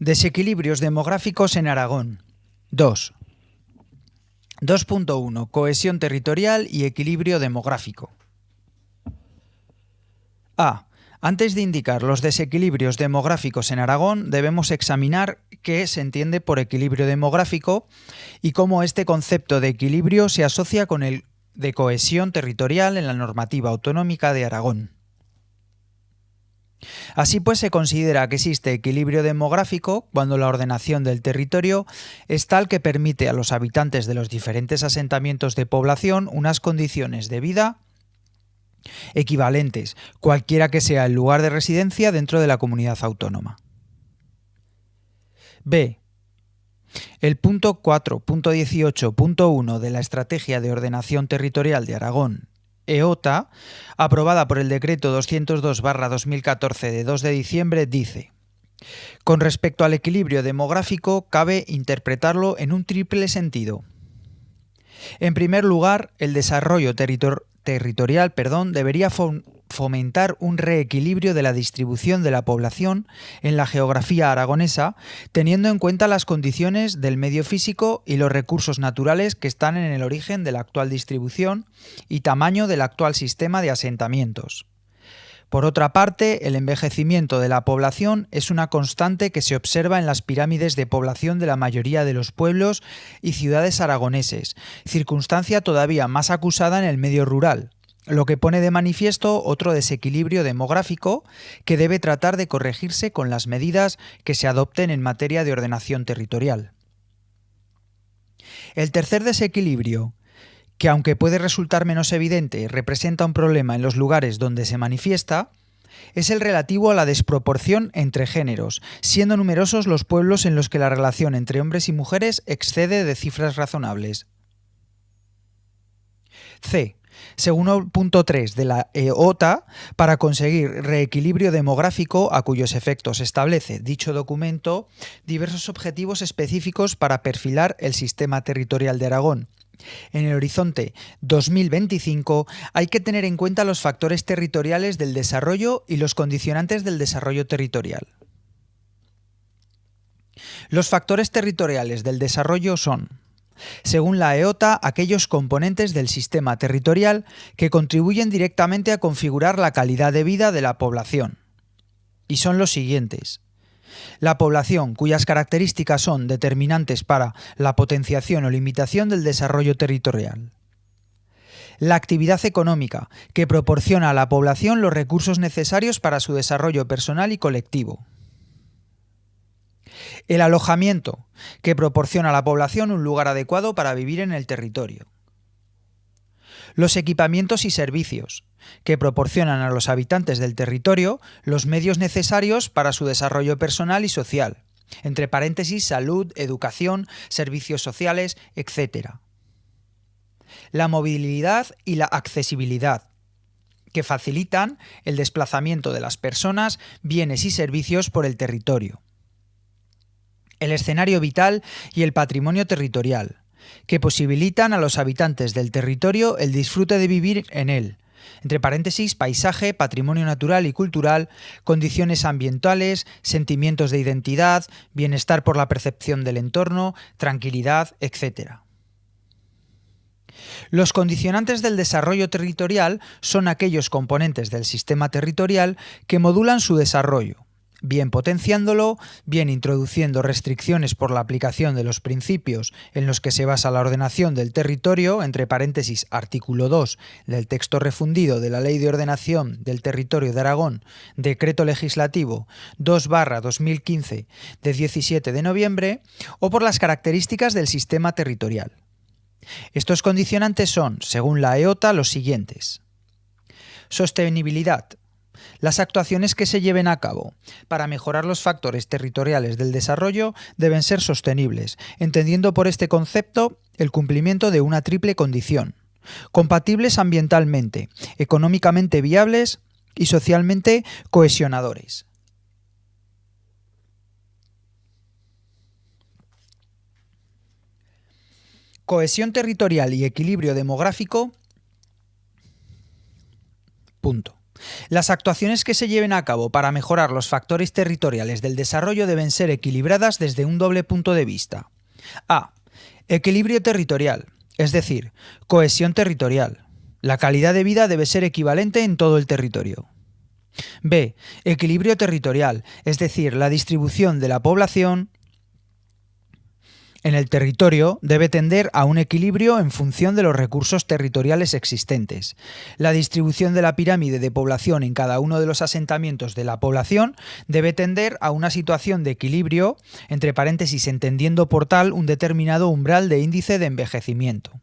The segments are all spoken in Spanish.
Desequilibrios demográficos en Aragón. 2. 2.1. Cohesión territorial y equilibrio demográfico. A. Antes de indicar los desequilibrios demográficos en Aragón, debemos examinar qué se entiende por equilibrio demográfico y cómo este concepto de equilibrio se asocia con el de cohesión territorial en la normativa autonómica de Aragón. Así pues, se considera que existe equilibrio demográfico cuando la ordenación del territorio es tal que permite a los habitantes de los diferentes asentamientos de población unas condiciones de vida equivalentes, cualquiera que sea el lugar de residencia dentro de la comunidad autónoma. B. El punto 4.18.1 de la Estrategia de Ordenación Territorial de Aragón, EOTA, aprobada por el Decreto 202/2014 de 2 de diciembre, dice: con respecto al equilibrio demográfico, cabe interpretarlo en un triple sentido. En primer lugar, el desarrollo territorial debería fomentar un reequilibrio de la distribución de la población en la geografía aragonesa, teniendo en cuenta las condiciones del medio físico y los recursos naturales que están en el origen de la actual distribución y tamaño del actual sistema de asentamientos. Por otra parte, el envejecimiento de la población es una constante que se observa en las pirámides de población de la mayoría de los pueblos y ciudades aragoneses, circunstancia todavía más acusada en el medio rural, lo que pone de manifiesto otro desequilibrio demográfico que debe tratar de corregirse con las medidas que se adopten en materia de ordenación territorial. El tercer desequilibrio, que aunque puede resultar menos evidente, representa un problema en los lugares donde se manifiesta, es el relativo a la desproporción entre géneros, siendo numerosos los pueblos en los que la relación entre hombres y mujeres excede de cifras razonables. C. Según el punto 3 de la EOTA, para conseguir reequilibrio demográfico, a cuyos efectos establece dicho documento diversos objetivos específicos para perfilar el sistema territorial de Aragón. En el horizonte 2025 hay que tener en cuenta los factores territoriales del desarrollo y los condicionantes del desarrollo territorial. Los factores territoriales del desarrollo son, según la EOTA, aquellos componentes del sistema territorial que contribuyen directamente a configurar la calidad de vida de la población. Y son los siguientes: la población, cuyas características son determinantes para la potenciación o limitación del desarrollo territorial. La actividad económica, que proporciona a la población los recursos necesarios para su desarrollo personal y colectivo. El alojamiento, que proporciona a la población un lugar adecuado para vivir en el territorio. Los equipamientos y servicios, que proporcionan a los habitantes del territorio los medios necesarios para su desarrollo personal y social, entre paréntesis, salud, educación, servicios sociales, etc. La movilidad y la accesibilidad, que facilitan el desplazamiento de las personas, bienes y servicios por el territorio. El escenario vital y el patrimonio territorial, que posibilitan a los habitantes del territorio el disfrute de vivir en él, entre paréntesis, paisaje, patrimonio natural y cultural, condiciones ambientales, sentimientos de identidad, bienestar por la percepción del entorno, tranquilidad, etc. Los condicionantes del desarrollo territorial son aquellos componentes del sistema territorial que modulan su desarrollo, bien potenciándolo, bien introduciendo restricciones por la aplicación de los principios en los que se basa la ordenación del territorio, entre paréntesis, artículo 2 del texto refundido de la Ley de Ordenación del Territorio de Aragón, Decreto Legislativo 2/2015 de 17 de noviembre, o por las características del sistema territorial. Estos condicionantes son, según la EOTA, los siguientes: sostenibilidad. Las actuaciones que se lleven a cabo para mejorar los factores territoriales del desarrollo deben ser sostenibles, entendiendo por este concepto el cumplimiento de una triple condición: compatibles ambientalmente, económicamente viables y socialmente cohesionadores. Cohesión territorial y equilibrio demográfico. Punto. Las actuaciones que se lleven a cabo para mejorar los factores territoriales del desarrollo deben ser equilibradas desde un doble punto de vista. A. Equilibrio territorial, es decir, cohesión territorial. La calidad de vida debe ser equivalente en todo el territorio. B. Equilibrio territorial, es decir, la distribución de la población en el territorio debe tender a un equilibrio en función de los recursos territoriales existentes. La distribución de la pirámide de población en cada uno de los asentamientos de la población debe tender a una situación de equilibrio, entre paréntesis, entendiendo por tal un determinado umbral de índice de envejecimiento.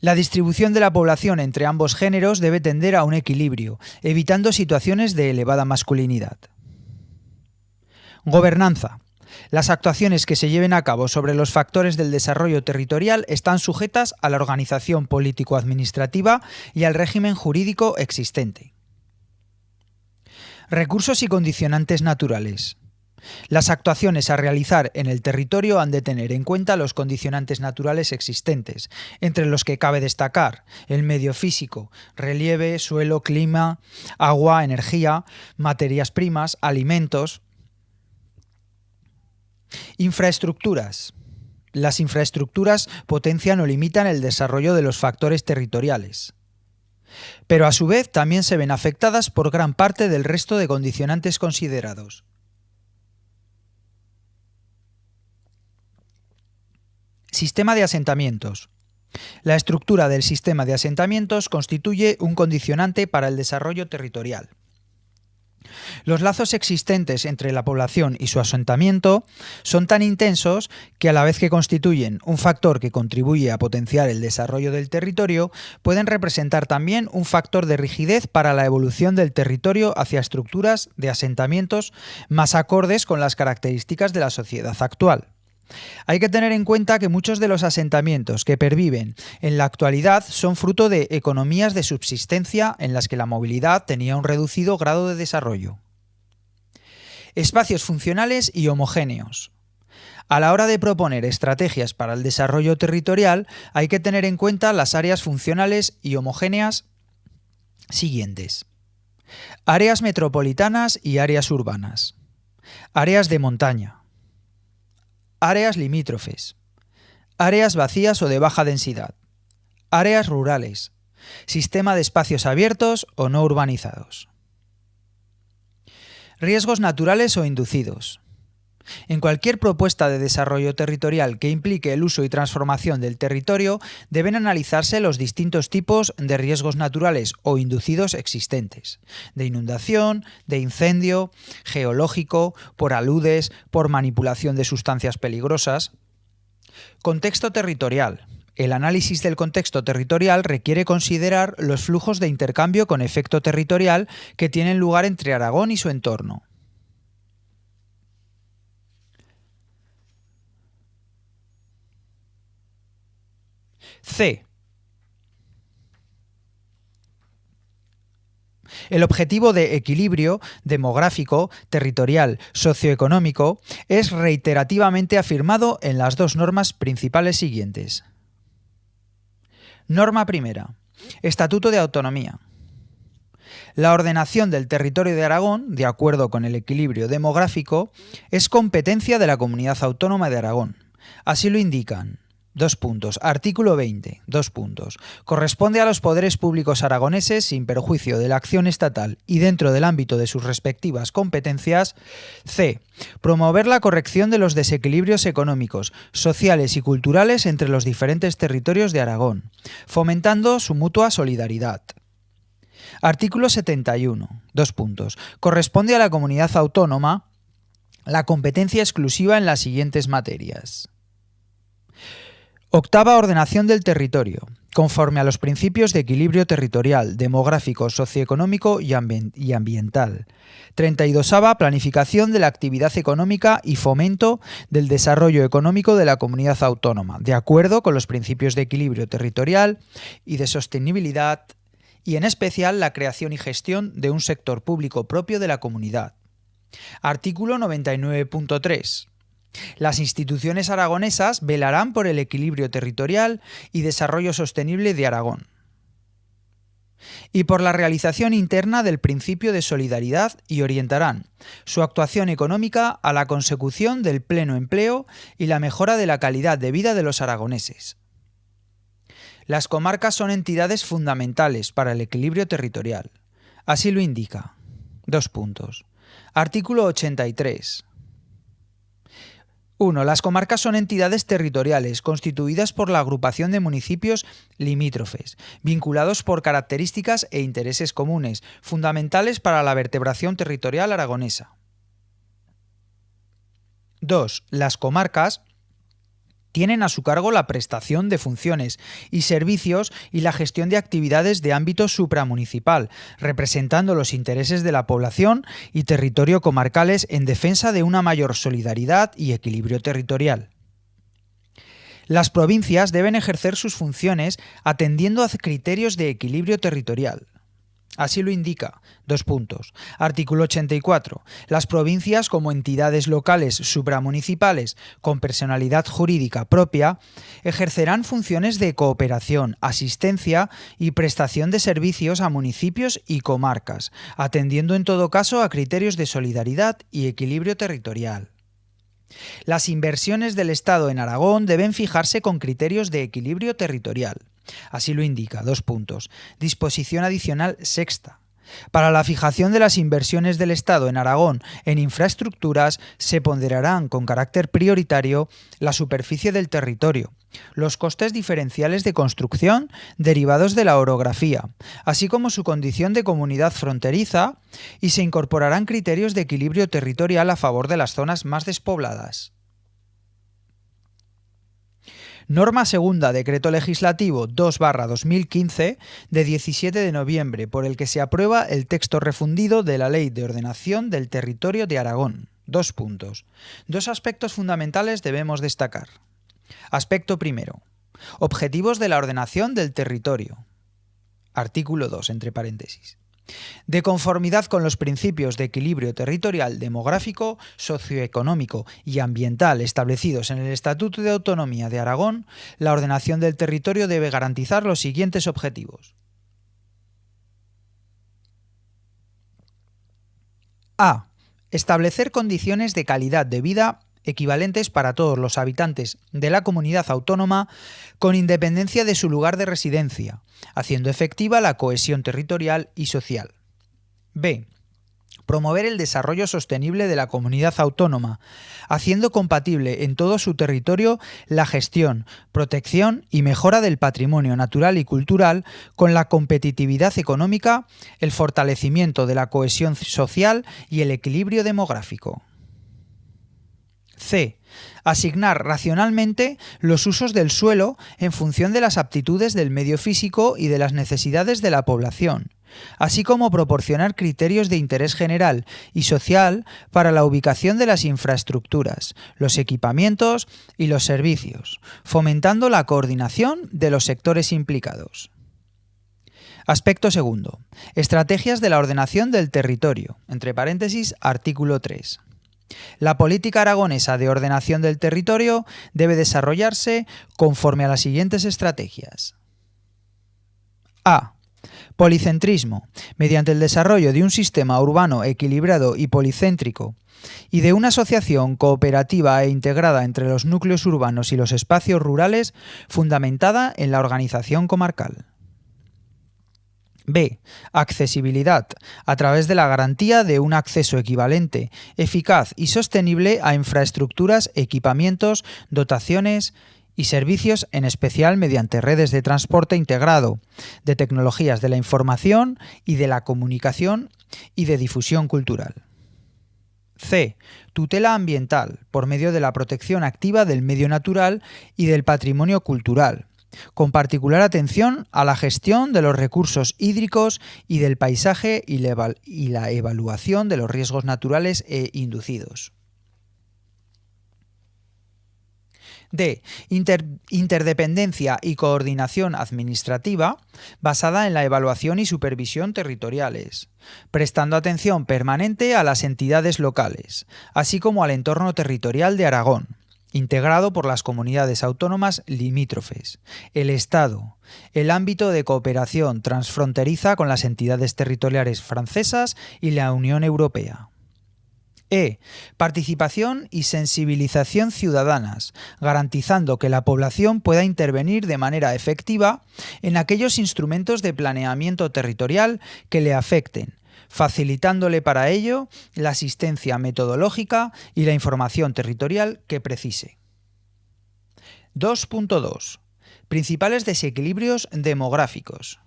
La distribución de la población entre ambos géneros debe tender a un equilibrio, evitando situaciones de elevada masculinidad. Gobernanza. Las actuaciones que se lleven a cabo sobre los factores del desarrollo territorial están sujetas a la organización político-administrativa y al régimen jurídico existente. Recursos y condicionantes naturales. Las actuaciones a realizar en el territorio han de tener en cuenta los condicionantes naturales existentes, entre los que cabe destacar el medio físico, relieve, suelo, clima, agua, energía, materias primas, alimentos. Infraestructuras. Las infraestructuras potencian o limitan el desarrollo de los factores territoriales, pero a su vez también se ven afectadas por gran parte del resto de condicionantes considerados. Sistema de asentamientos. La estructura del sistema de asentamientos constituye un condicionante para el desarrollo territorial. Los lazos existentes entre la población y su asentamiento son tan intensos que, a la vez que constituyen un factor que contribuye a potenciar el desarrollo del territorio, pueden representar también un factor de rigidez para la evolución del territorio hacia estructuras de asentamientos más acordes con las características de la sociedad actual. Hay que tener en cuenta que muchos de los asentamientos que perviven en la actualidad son fruto de economías de subsistencia en las que la movilidad tenía un reducido grado de desarrollo. Espacios funcionales y homogéneos. A la hora de proponer estrategias para el desarrollo territorial, hay que tener en cuenta las áreas funcionales y homogéneas siguientes: áreas metropolitanas y áreas urbanas, áreas de montaña, áreas limítrofes, áreas vacías o de baja densidad, áreas rurales, sistema de espacios abiertos o no urbanizados. Riesgos naturales o inducidos. En cualquier propuesta de desarrollo territorial que implique el uso y transformación del territorio, deben analizarse los distintos tipos de riesgos naturales o inducidos existentes: de inundación, de incendio, geológico, por aludes, por manipulación de sustancias peligrosas. Contexto territorial. El análisis del contexto territorial requiere considerar los flujos de intercambio con efecto territorial que tienen lugar entre Aragón y su entorno. C. El objetivo de equilibrio demográfico, territorial, socioeconómico es reiterativamente afirmado en las dos normas principales siguientes. Norma primera. Estatuto de Autonomía. La ordenación del territorio de Aragón, de acuerdo con el equilibrio demográfico, es competencia de la Comunidad Autónoma de Aragón. Así lo indican: artículo 20, corresponde a los poderes públicos aragoneses, sin perjuicio de la acción estatal y dentro del ámbito de sus respectivas competencias. C. Promover la corrección de los desequilibrios económicos, sociales y culturales entre los diferentes territorios de Aragón, fomentando su mutua solidaridad. Artículo 71, corresponde a la Comunidad Autónoma la competencia exclusiva en las siguientes materias. Octava, ordenación del territorio, conforme a los principios de equilibrio territorial, demográfico, socioeconómico y ambiental. 32ª, planificación de la actividad económica y fomento del desarrollo económico de la comunidad autónoma, de acuerdo con los principios de equilibrio territorial y de sostenibilidad, y en especial la creación y gestión de un sector público propio de la comunidad. Artículo 99.3. Las instituciones aragonesas velarán por el equilibrio territorial y desarrollo sostenible de Aragón. y por la realización interna del principio de solidaridad y orientarán su actuación económica a la consecución del pleno empleo y la mejora de la calidad de vida de los aragoneses. Las comarcas son entidades fundamentales para el equilibrio territorial. Así lo indica. Artículo 83. 1. Las comarcas son entidades territoriales constituidas por la agrupación de municipios limítrofes, vinculados por características e intereses comunes, fundamentales para la vertebración territorial aragonesa. 2. Las comarcas tienen a su cargo la prestación de funciones y servicios y la gestión de actividades de ámbito supramunicipal, representando los intereses de la población y territorio comarcales en defensa de una mayor solidaridad y equilibrio territorial. Las provincias deben ejercer sus funciones atendiendo a criterios de equilibrio territorial. Así lo indica. Artículo 84. Las provincias, como entidades locales supramunicipales con personalidad jurídica propia, ejercerán funciones de cooperación, asistencia y prestación de servicios a municipios y comarcas, atendiendo en todo caso a criterios de solidaridad y equilibrio territorial. Las inversiones del Estado en Aragón deben fijarse con criterios de equilibrio territorial. Así lo indica. Disposición adicional sexta. Para la fijación de las inversiones del Estado en Aragón en infraestructuras se ponderarán con carácter prioritario la superficie del territorio, los costes diferenciales de construcción derivados de la orografía, así como su condición de comunidad fronteriza, y se incorporarán criterios de equilibrio territorial a favor de las zonas más despobladas. Norma segunda, Decreto Legislativo 2/2015, de 17 de noviembre, por el que se aprueba el texto refundido de la Ley de Ordenación del Territorio de Aragón. Dos aspectos fundamentales debemos destacar. Aspecto primero. Objetivos de la ordenación del territorio. Artículo 2, entre paréntesis. De conformidad con los principios de equilibrio territorial, demográfico, socioeconómico y ambiental establecidos en el Estatuto de Autonomía de Aragón, la ordenación del territorio debe garantizar los siguientes objetivos. A. Establecer condiciones de calidad de vida equivalentes para todos los habitantes de la comunidad autónoma con independencia de su lugar de residencia, haciendo efectiva la cohesión territorial y social. B. Promover el desarrollo sostenible de la comunidad autónoma, haciendo compatible en todo su territorio la gestión, protección y mejora del patrimonio natural y cultural con la competitividad económica, el fortalecimiento de la cohesión social y el equilibrio demográfico. C. Asignar racionalmente los usos del suelo en función de las aptitudes del medio físico y de las necesidades de la población, así como proporcionar criterios de interés general y social para la ubicación de las infraestructuras, los equipamientos y los servicios, fomentando la coordinación de los sectores implicados. Aspecto segundo. Estrategias de la ordenación del territorio, entre paréntesis, artículo 3. La política aragonesa de ordenación del territorio debe desarrollarse conforme a las siguientes estrategias. A. Policentrismo, mediante el desarrollo de un sistema urbano equilibrado y policéntrico y de una asociación cooperativa e integrada entre los núcleos urbanos y los espacios rurales fundamentada en la organización comarcal. B. Accesibilidad, a través de la garantía de un acceso equivalente, eficaz y sostenible a infraestructuras, equipamientos, dotaciones y servicios, en especial mediante redes de transporte integrado, de tecnologías de la información y de la comunicación y de difusión cultural. C. Tutela ambiental, por medio de la protección activa del medio natural y del patrimonio cultural, con particular atención a la gestión de los recursos hídricos y del paisaje y la evaluación de los riesgos naturales e inducidos. D. Interdependencia y coordinación administrativa basada en la evaluación y supervisión territoriales, prestando atención permanente a las entidades locales, así como al entorno territorial de Aragón, integrado por las comunidades autónomas limítrofes, el Estado, el ámbito de cooperación transfronteriza con las entidades territoriales francesas y la Unión Europea. Participación y sensibilización ciudadanas, garantizando que la población pueda intervenir de manera efectiva en aquellos instrumentos de planeamiento territorial que le afecten, facilitándole para ello la asistencia metodológica y la información territorial que precise. 2.2. Principales desequilibrios demográficos.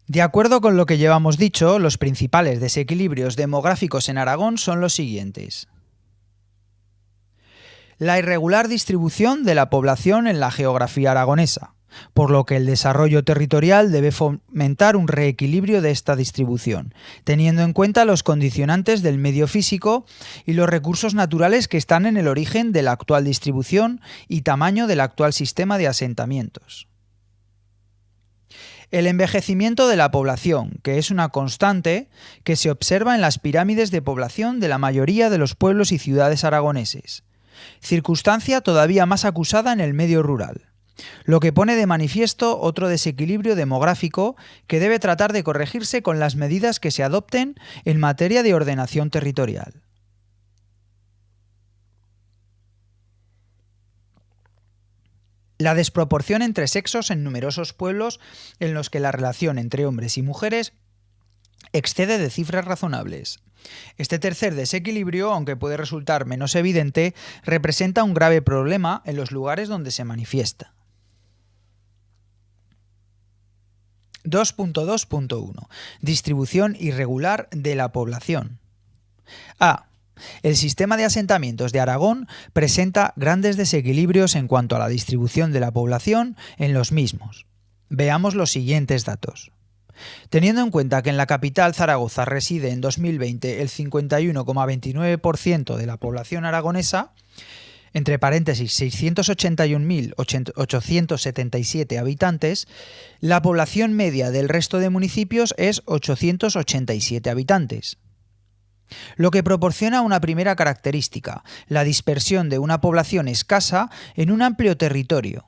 De acuerdo con lo que llevamos dicho, los principales desequilibrios demográficos en Aragón son los siguientes. La irregular distribución de la población en la geografía aragonesa, por lo que el desarrollo territorial debe fomentar un reequilibrio de esta distribución, teniendo en cuenta los condicionantes del medio físico y los recursos naturales que están en el origen de la actual distribución y tamaño del actual sistema de asentamientos. El envejecimiento de la población, que es una constante que se observa en las pirámides de población de la mayoría de los pueblos y ciudades aragoneses, circunstancia todavía más acusada en el medio rural, lo que pone de manifiesto otro desequilibrio demográfico que debe tratar de corregirse con las medidas que se adopten en materia de ordenación territorial. La desproporción entre sexos en numerosos pueblos en los que la relación entre hombres y mujeres excede de cifras razonables. Este tercer desequilibrio, aunque puede resultar menos evidente, representa un grave problema en los lugares donde se manifiesta. 2.2.1. Distribución irregular de la población. El sistema de asentamientos de Aragón presenta grandes desequilibrios en cuanto a la distribución de la población en los mismos. Veamos los siguientes datos. Teniendo en cuenta que en la capital Zaragoza reside en 2020 el 51,29% de la población aragonesa, entre paréntesis 681.877 habitantes, la población media del resto de municipios es 887 habitantes. Lo que proporciona una primera característica, la dispersión de una población escasa en un amplio territorio.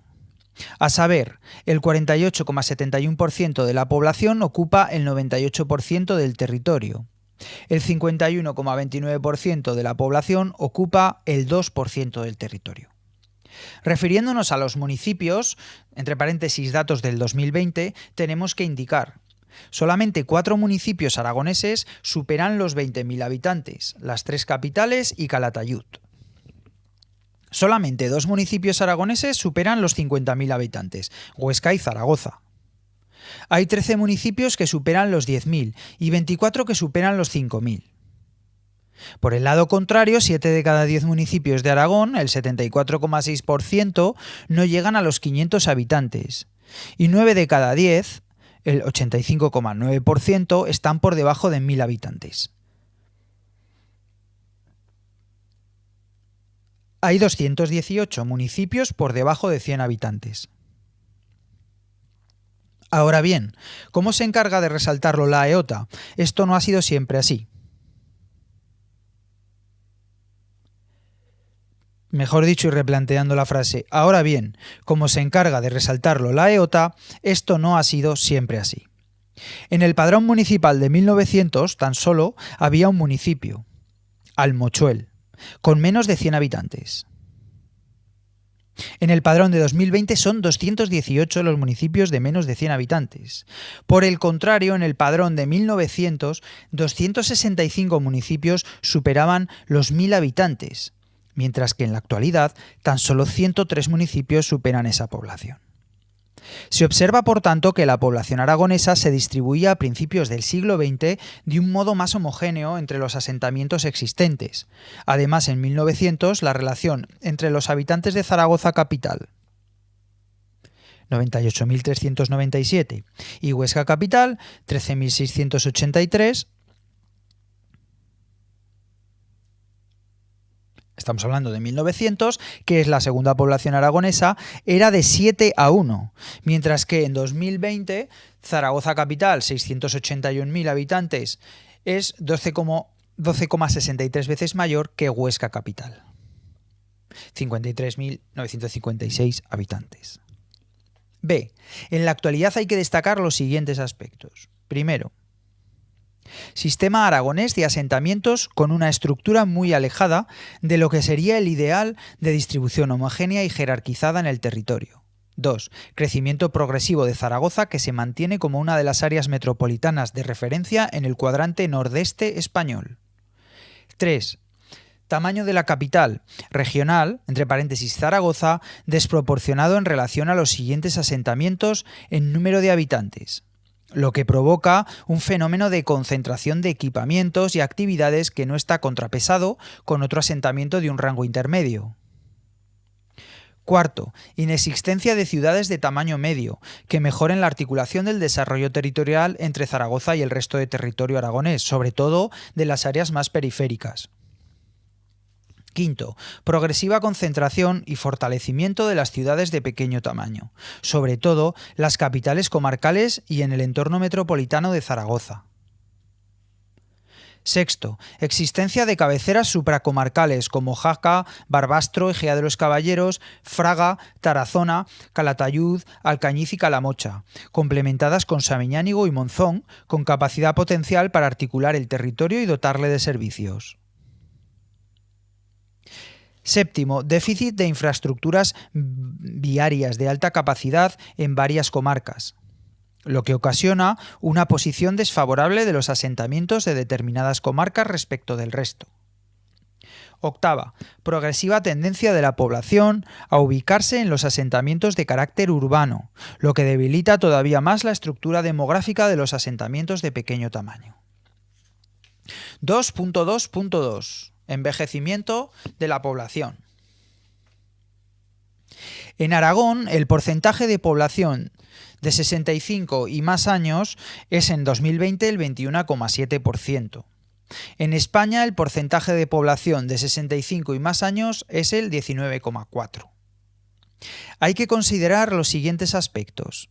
A saber, el 48,71% de la población ocupa el 98% del territorio. El 51,29% de la población ocupa el 2% del territorio. Refiriéndonos a los municipios, entre paréntesis datos del 2020, tenemos que indicar: solamente 4 municipios aragoneses superan los 20.000 habitantes, las 3 capitales y Calatayud. Solamente 2 municipios aragoneses superan los 50.000 habitantes, Huesca y Zaragoza. Hay 13 municipios que superan los 10.000 y 24 que superan los 5.000. Por el lado contrario, 7 de cada 10 municipios de Aragón, el 74,6%, no llegan a los 500 habitantes, y 9 de cada 10, el 85,9%, están por debajo de 1.000 habitantes. Hay 218 municipios por debajo de 100 habitantes. Ahora bien, ¿cómo se encarga de resaltarlo la EOTA? Esto no ha sido siempre así. Mejor dicho, y replanteando la frase, ahora bien, como se encarga de resaltarlo la EOTA, esto no ha sido siempre así. En el padrón municipal de 1900 tan solo había un municipio, Almochuel, con menos de 100 habitantes. En el padrón de 2020 son 218 los municipios de menos de 100 habitantes. Por el contrario, en el padrón de 1900, 265 municipios superaban los 1.000 habitantes, mientras que en la actualidad tan solo 103 municipios superan esa población. Se observa, por tanto, que la población aragonesa se distribuía a principios del siglo XX de un modo más homogéneo entre los asentamientos existentes. Además, en 1900, la relación entre los habitantes de Zaragoza capital, 98.397, y Huesca capital, 13.683, estamos hablando de 1900, que es la segunda población aragonesa, era de 7:1, mientras que en 2020 Zaragoza capital, 681.000 habitantes, es 12,63 veces mayor que Huesca capital, 53.956 habitantes. B. En la actualidad hay que destacar los siguientes aspectos. Primero, sistema aragonés de asentamientos con una estructura muy alejada de lo que sería el ideal de distribución homogénea y jerarquizada en el territorio. 2. Crecimiento progresivo de Zaragoza que se mantiene como una de las áreas metropolitanas de referencia en el cuadrante nordeste español. 3. Tamaño de la capital regional, entre paréntesis Zaragoza, desproporcionado en relación a los siguientes asentamientos en número de habitantes, lo que provoca un fenómeno de concentración de equipamientos y actividades que no está contrapesado con otro asentamiento de un rango intermedio. Cuarto, inexistencia de ciudades de tamaño medio, que mejoren la articulación del desarrollo territorial entre Zaragoza y el resto de territorio aragonés, sobre todo de las áreas más periféricas. Quinto, progresiva concentración y fortalecimiento de las ciudades de pequeño tamaño, sobre todo las capitales comarcales y en el entorno metropolitano de Zaragoza. Sexto, existencia de cabeceras supracomarcales como Jaca, Barbastro, Ejea de los Caballeros, Fraga, Tarazona, Calatayud, Alcañiz y Calamocha, complementadas con Samiñánigo y Monzón, con capacidad potencial para articular el territorio y dotarle de servicios. Séptimo, déficit de infraestructuras viarias de alta capacidad en varias comarcas, lo que ocasiona una posición desfavorable de los asentamientos de determinadas comarcas respecto del resto. Octava, progresiva tendencia de la población a ubicarse en los asentamientos de carácter urbano, lo que debilita todavía más la estructura demográfica de los asentamientos de pequeño tamaño. 2.2.2 Envejecimiento de la población. En Aragón, el porcentaje de población de 65 y más años es en 2020 el 21,7%. En España, el porcentaje de población de 65 y más años es el 19,4%. Hay que considerar los siguientes aspectos.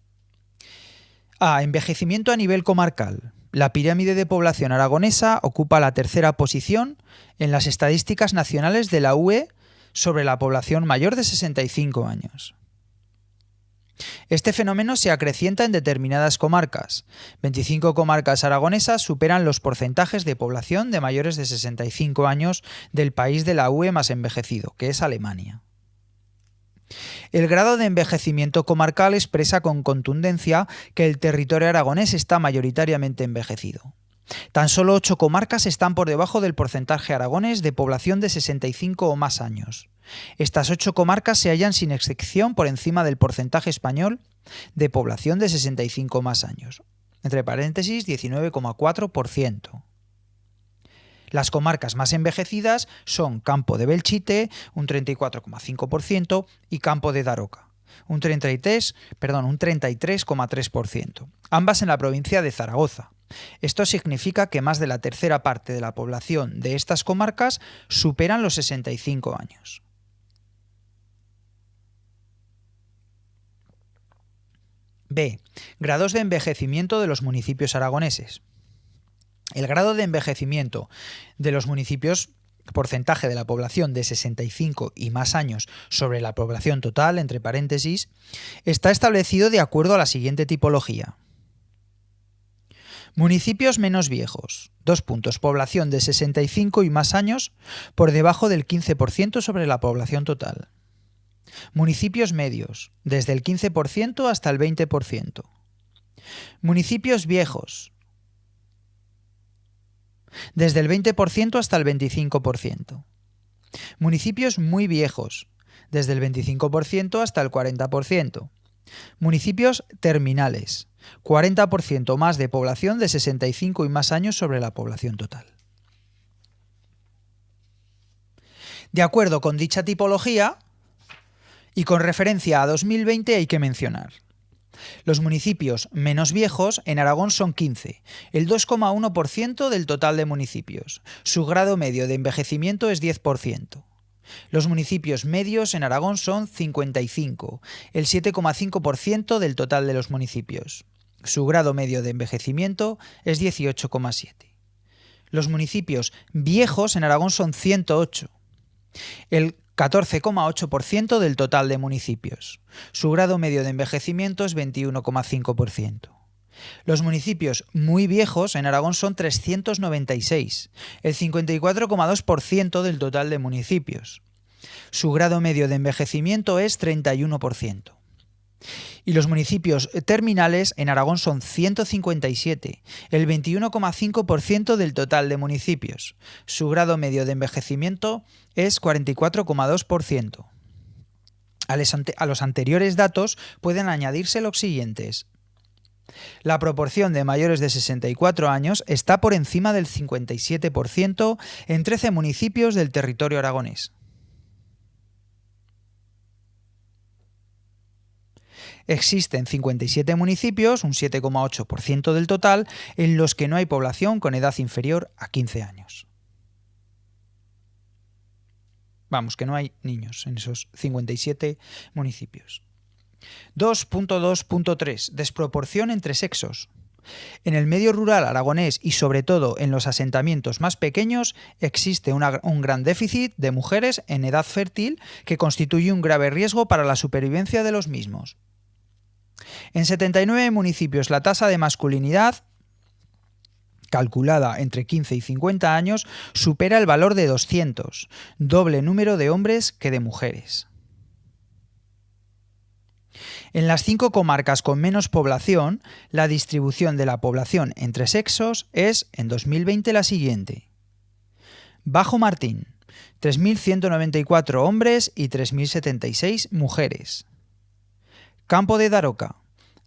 A. Envejecimiento a nivel comarcal. La pirámide de población aragonesa ocupa la tercera posición en las estadísticas nacionales de la UE sobre la población mayor de 65 años. Este fenómeno se acrecienta en determinadas comarcas. 25 comarcas aragonesas superan los porcentajes de población de mayores de 65 años del país de la UE más envejecido, que es Alemania. El grado de envejecimiento comarcal expresa con contundencia que el territorio aragonés está mayoritariamente envejecido. Tan solo 8 comarcas están por debajo del porcentaje aragonés de población de 65 o más años. Estas 8 comarcas se hallan sin excepción por encima del porcentaje español de población de 65 o más años, entre paréntesis 19,4%. Las comarcas más envejecidas son Campo de Belchite, un 34,5%, y Campo de Daroca, un 33,3%, ambas en la provincia de Zaragoza. Esto significa que más de la tercera parte de la población de estas comarcas superan los 65 años. B. Grados de envejecimiento de los municipios aragoneses. El grado de envejecimiento de los municipios, porcentaje de la población de 65 y más años sobre la población total, entre paréntesis, está establecido de acuerdo a la siguiente tipología. Municipios menos viejos. 2 puntos. Población de 65 y más años por debajo del 15% sobre la población total. Municipios medios. Desde el 15% hasta el 20%. Municipios viejos. Desde el 20% hasta el 25%. Municipios muy viejos, desde el 25% hasta el 40%. Municipios terminales, 40% más de población de 65 y más años sobre la población total. De acuerdo con dicha tipología y con referencia a 2020 hay que mencionar: los municipios menos viejos en Aragón son 15, el 2,1% del total de municipios. Su grado medio de envejecimiento es 10%. Los municipios medios en Aragón son 55, el 7,5% del total de los municipios. Su grado medio de envejecimiento es 18,7. Los municipios viejos en Aragón son 108, el 14,8% del total de municipios. Su grado medio de envejecimiento es 21,5%. Los municipios muy viejos en Aragón son 396, el 54,2% del total de municipios. Su grado medio de envejecimiento es 31%. Y los municipios terminales en Aragón son 157, el 21,5% del total de municipios. Su grado medio de envejecimiento es 44,2%. A los anteriores datos pueden añadirse los siguientes. La proporción de mayores de 64 años está por encima del 57% en 13 municipios del territorio aragonés. Existen 57 municipios, un 7,8% del total, en los que no hay población con edad inferior a 15 años. Vamos, que no hay niños en esos 57 municipios. 2.2.3. Desproporción entre sexos. En el medio rural aragonés y sobre todo en los asentamientos más pequeños existe un gran déficit de mujeres en edad fértil que constituye un grave riesgo para la supervivencia de los mismos. En 79 municipios la tasa de masculinidad, calculada entre 15 y 50 años, supera el valor de 200, doble número de hombres que de mujeres. En las 5 comarcas con menos población, la distribución de la población entre sexos es, en 2020, la siguiente. Bajo Martín, 3.194 hombres y 3.076 mujeres. Campo de Daroca,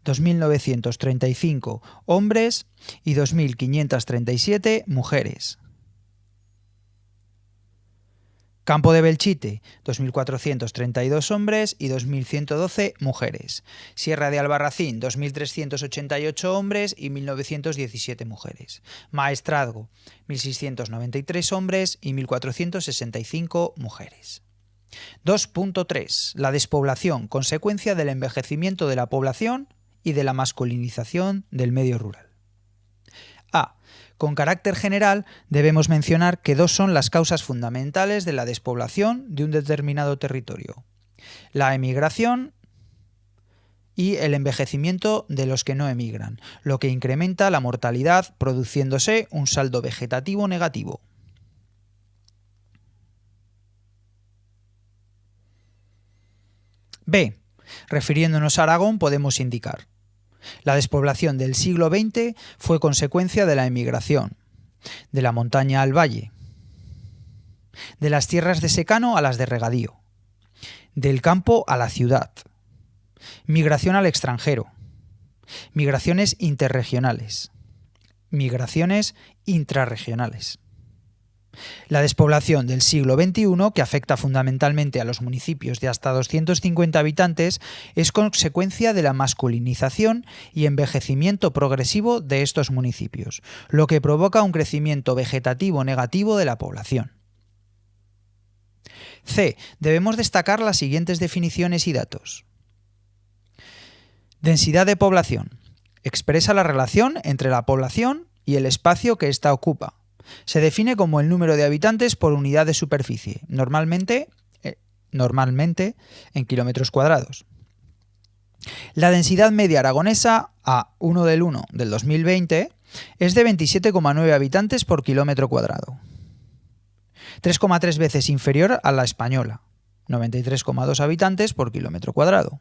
2.935 hombres y 2.537 mujeres. Campo de Belchite, 2.432 hombres y 2.112 mujeres. Sierra de Albarracín, 2.388 hombres y 1.917 mujeres. Maestrazgo, 1.693 hombres y 1.465 mujeres. 2.3. La despoblación, consecuencia del envejecimiento de la población y de la masculinización del medio rural. A. Con carácter general, debemos mencionar que dos son las causas fundamentales de la despoblación de un determinado territorio: la emigración y el envejecimiento de los que no emigran, lo que incrementa la mortalidad, produciéndose un saldo vegetativo negativo. B. Refiriéndonos a Aragón, podemos indicar: la despoblación del siglo XX fue consecuencia de la emigración, de la montaña al valle, de las tierras de secano a las de regadío, del campo a la ciudad, migración al extranjero, migraciones interregionales, migraciones intrarregionales. La despoblación del siglo XXI, que afecta fundamentalmente a los municipios de hasta 250 habitantes, es consecuencia de la masculinización y envejecimiento progresivo de estos municipios, lo que provoca un crecimiento vegetativo negativo de la población. C. Debemos destacar las siguientes definiciones y datos. Densidad de población. Expresa la relación entre la población y el espacio que ésta ocupa. Se define como el número de habitantes por unidad de superficie, normalmente en kilómetros cuadrados. La densidad media aragonesa a 1 del 1 del 2020 es de 27,9 habitantes por kilómetro cuadrado, 3,3 veces inferior a la española, 93,2 habitantes por kilómetro cuadrado,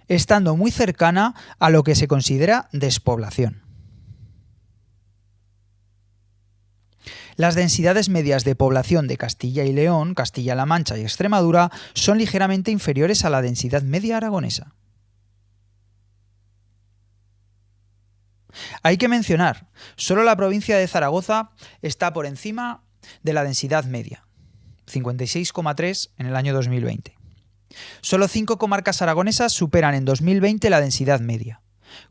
estando muy cercana a lo que se considera despoblación. Las densidades medias de población de Castilla y León, Castilla-La Mancha y Extremadura son ligeramente inferiores a la densidad media aragonesa. Hay que mencionar, solo la provincia de Zaragoza está por encima de la densidad media, 56,3 en el año 2020. Solo 5 comarcas aragonesas superan en 2020 la densidad media.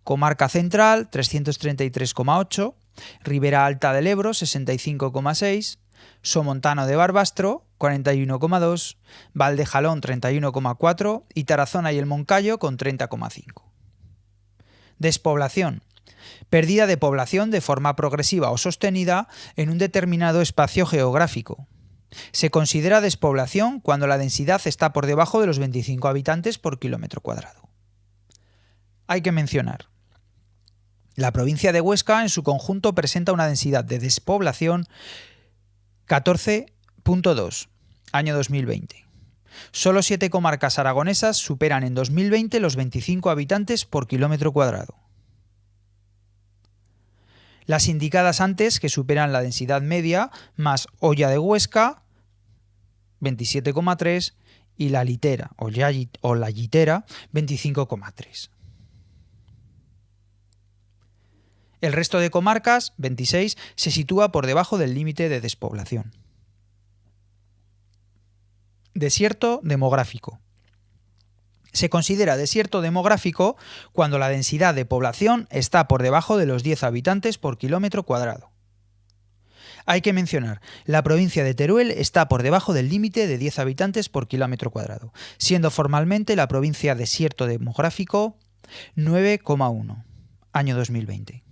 Comarca Central, 333,8, Ribera Alta del Ebro, 65,6, Somontano de Barbastro, 41,2, Valdejalón, 31,4 y Tarazona y el Moncayo con 30,5. Despoblación. Pérdida de población de forma progresiva o sostenida en un determinado espacio geográfico. Se considera despoblación cuando la densidad está por debajo de los 25 habitantes por kilómetro cuadrado. Hay que mencionar: la provincia de Huesca en su conjunto presenta una densidad de despoblación 14,2, año 2020. Solo 7 comarcas aragonesas superan en 2020 los 25 habitantes por kilómetro cuadrado. Las indicadas antes, que superan la densidad media, más Hoya de Huesca, 27,3, y La Litera o La Llitera, 25,3. El resto de comarcas, 26, se sitúa por debajo del límite de despoblación. Desierto demográfico. Se considera desierto demográfico cuando la densidad de población está por debajo de los 10 habitantes por kilómetro cuadrado. Hay que mencionar, la provincia de Teruel está por debajo del límite de 10 habitantes por kilómetro cuadrado, siendo formalmente la provincia desierto demográfico 9,1, año 2020.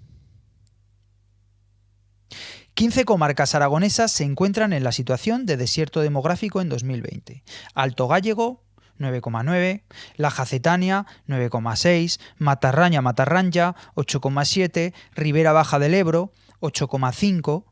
15 comarcas aragonesas se encuentran en la situación de desierto demográfico en 2020. Alto Gállego, 9,9, La Jacetania, 9,6, Matarraña-Matarranya, 8,7, Ribera Baja del Ebro, 8,5,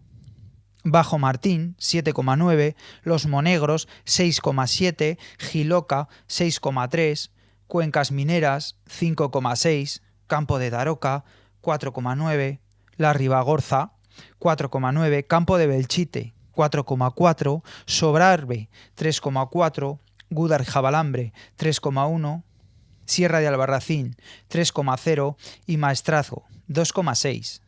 Bajo Martín, 7,9, Los Monegros, 6,7, Jiloca, 6,3, Cuencas Mineras, 5,6, Campo de Daroca, 4,9, La Ribagorza, 4,9, Campo de Belchite, 4,4, Sobrarbe, 3,4, Gúdar-Jabalambre, 3,1, Sierra de Albarracín, 3,0 y Maestrazgo, 2,6.